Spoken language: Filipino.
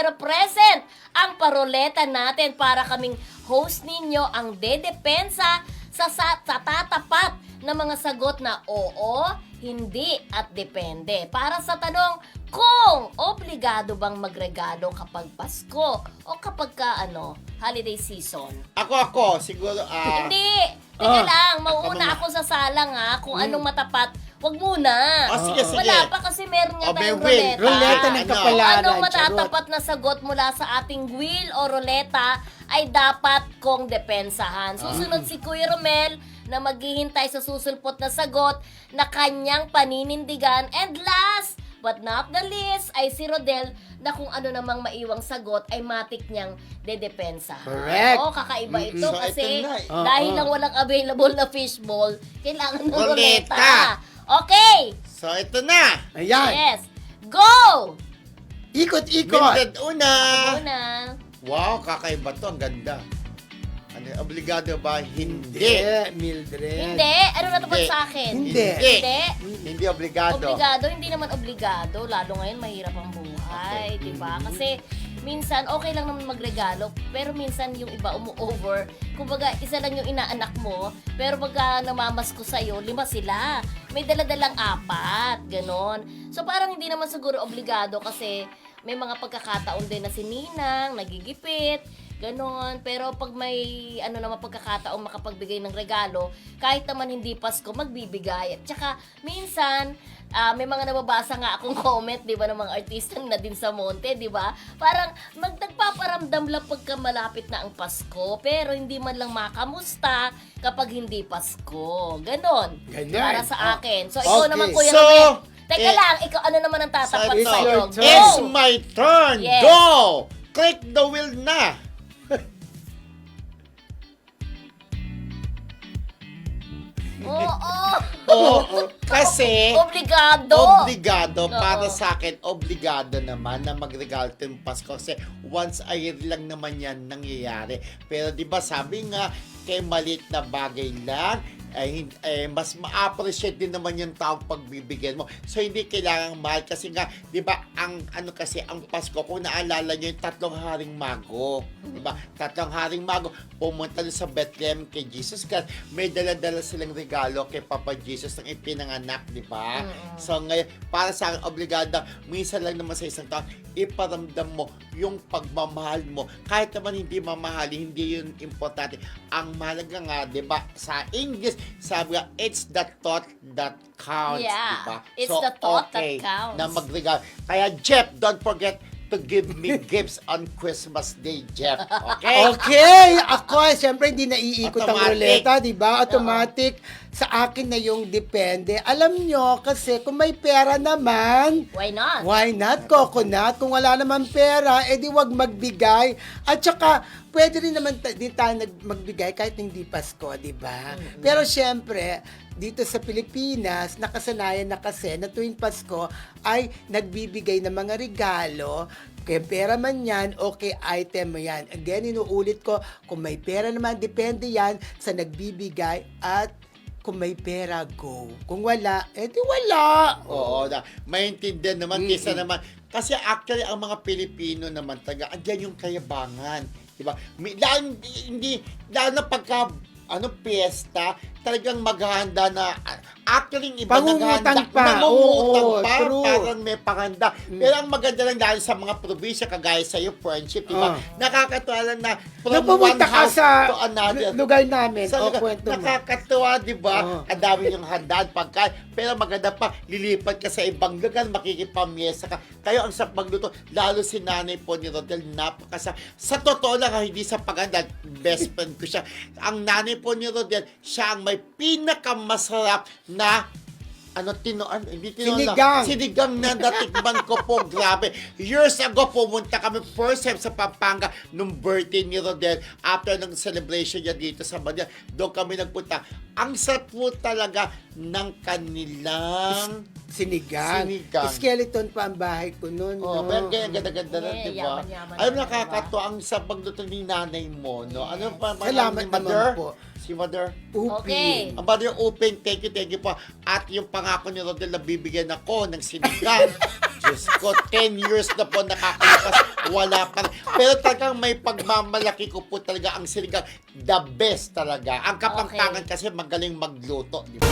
pero present ang paroleta natin para kaming host ninyo ang dedepensa sa tatapat na mga sagot na oo, hindi at depende. Para sa tanong kung obligado bang magregalo kapag Pasko o kapag holiday season. Ako, siguro, Hindi! Teka lang, mauuna ako sa salang kung anong matapat. Wag muna. Sige. Wala pa kasi meron nga may tayong wheel. ruleta. Ruleta ng Kung kapalaran. anong matatapat na sagot mula sa ating wheel o ruleta ay dapat kong depensahan. Susunod si Kuya Romel na maghihintay sa susulpot na sagot na kanyang paninindigan. And last but not the least ay si Rodel na kung ano namang maiwang sagot ay matik niyang dedepensahan. Correct. Oo, kakaiba ito So, kasi ito na. dahil lang walang available na fishball, kailangan ng Ruleta. ruleta. Okay! So, ito na. Ayan. Yes. Go! Ikot-ikot. Mildred una. Una. Wow, kakaiba to. Ang ganda. Obligado ba? Hindi. Mildred. Hindi. Ano natapat Hindi. sa akin? Hindi. Hindi. Hindi obligado. Obligado. Hindi naman obligado. Lalo ngayon, mahirap ang buhay. Okay. Diba? Kasi minsan, okay lang naman magregalo. Pero minsan, yung iba umu-over. Kumbaga, isa lang yung inaanak mo. Pero pagka namamasko sa'yo, 5 sila. May daladalang 4. Ganon. So, parang hindi naman siguro obligado kasi may mga pagkakataon din na si Ninang, nagigipit, ganon. Pero pag may naman pagkakataong makapagbigay ng regalo, kahit naman hindi Pasko, magbibigay. At saka, minsan, may mga nababasa nga akong comment, di ba, ng mga artista na din sa Monte, di ba? Parang nagpaparamdam lang pagka malapit na ang Pasko, pero hindi man lang makamusta kapag hindi Pasko. Ganon. Ganon. Para sa akin. So, ikaw Okay. naman, Kuya So, Romel. Teka lang, ikaw ano naman ang tatapat So, sa'yo? it's your It's Go! my turn. Yes. Go! Click the wheel na. Oo! Oo, kasi Obligado! obligado Oo. para sa akin, obligado naman na magregalo ng Pasko kasi once a year lang naman yan nangyayari. Pero di ba sabi nga, kay maliit na bagay lang, mas ma-appreciate din naman yung taong pagbibigyan mo. So, hindi kailangang mahal kasi nga, di ba, ang Pasko, kung naalala nyo yung 3 haring mago, di ba? 3 haring mago, pumunta doon sa Bethlehem kay Jesus Christ, may dala-dala silang regalo kay Papa Jesus nang ipinanganak, di ba? So, ngayon, para sa akin, obligado, minsan lang naman sa isang taon, iparamdam mo yung pagmamahal mo. Kahit naman hindi mamahali, hindi yun importante. Ang mahalaga nga, di ba, sa English, sabi nga, it's the thought that counts, Yeah, di ba? it's the thought that okay counts. na magregalo. Kaya, Jeff, don't forget to give me gifts on Christmas Day, Jeff. Okay? Okay, ako, siyempre hindi naiikot ang Automatic. ruleta, di ba? Automatic. Sa akin na yung depende. Alam nyo, kasi kung may pera naman, Why not? why not coconut? Kung wala naman pera, edi wag magbigay. At saka, pwede rin naman din tayo magbigay kahit hindi Pasko, di ba? Pero syempre, dito sa Pilipinas, nakasanayan na kasi na tuwing Pasko ay nagbibigay ng mga regalo. Kaya pera man yan, okay item mo yan. Again, inuulit ko, kung may pera naman, depende yan sa nagbibigay at kung may pera, go. Kung wala, edi wala. Oo, maintindihan naman, kisa naman. Kasi actually, ang mga Pilipino naman taga, andyan yung kayabangan. Diba? Lalo na pagka, piyesta, talagang maghahanda na, actually, yung iba Pangungutang pa. nangungutang Oo, pa, true. parang may panghanda. Pero ang maganda lang dahil sa mga probinsya, kagaya sa'yo, friendship, diba? Nakakatuwa lang na, from Nung pumunta one ka house sa to another. lugar namin, Sa lugar, kwento mo. nakakatuwa, di ba? Oo. Ang dami yung handaan, pagkain. Pero maganda pa, lilipat ka sa ibang lugar, makikipamyesa ka. Kayo ang sa pagluto, lalo si nanay po ni Rodel, sa totoo lang, hindi sa paganda, best friend ko siya. Ang nanay po ni Rodel, siya ang may pinakamasarap na sinigang na natikman ko po, grabe. Years ago, pumunta kami first time sa Pampanga nung birthday ni Rodel after ng celebration niya dito sa Manila. Doon kami nagpunta. Ang sarap po talaga ng kanilang Sinigang. Skeleton pa ang bahay ko noon. Oh, pero kaya ganda-ganda na, Yeah, di ba? yaman-yaman Alam, naman, nakakatuwa ang sa pagluto ni nanay mo, no? Ano pa, Salamat naman mother? po. Si Mother. Upi. Okay. Ang Mother Uping, thank you po. At yung pangako ni Rodel na bibigyan ako ng sinigang. Diyos ko, 10 years na po nakakalipas, wala pa rin. Pero talagang may pagmamalaki ko po talaga ang sinigang. The best talaga. Ang Kapampangan kasi magaling magluto. Di ba?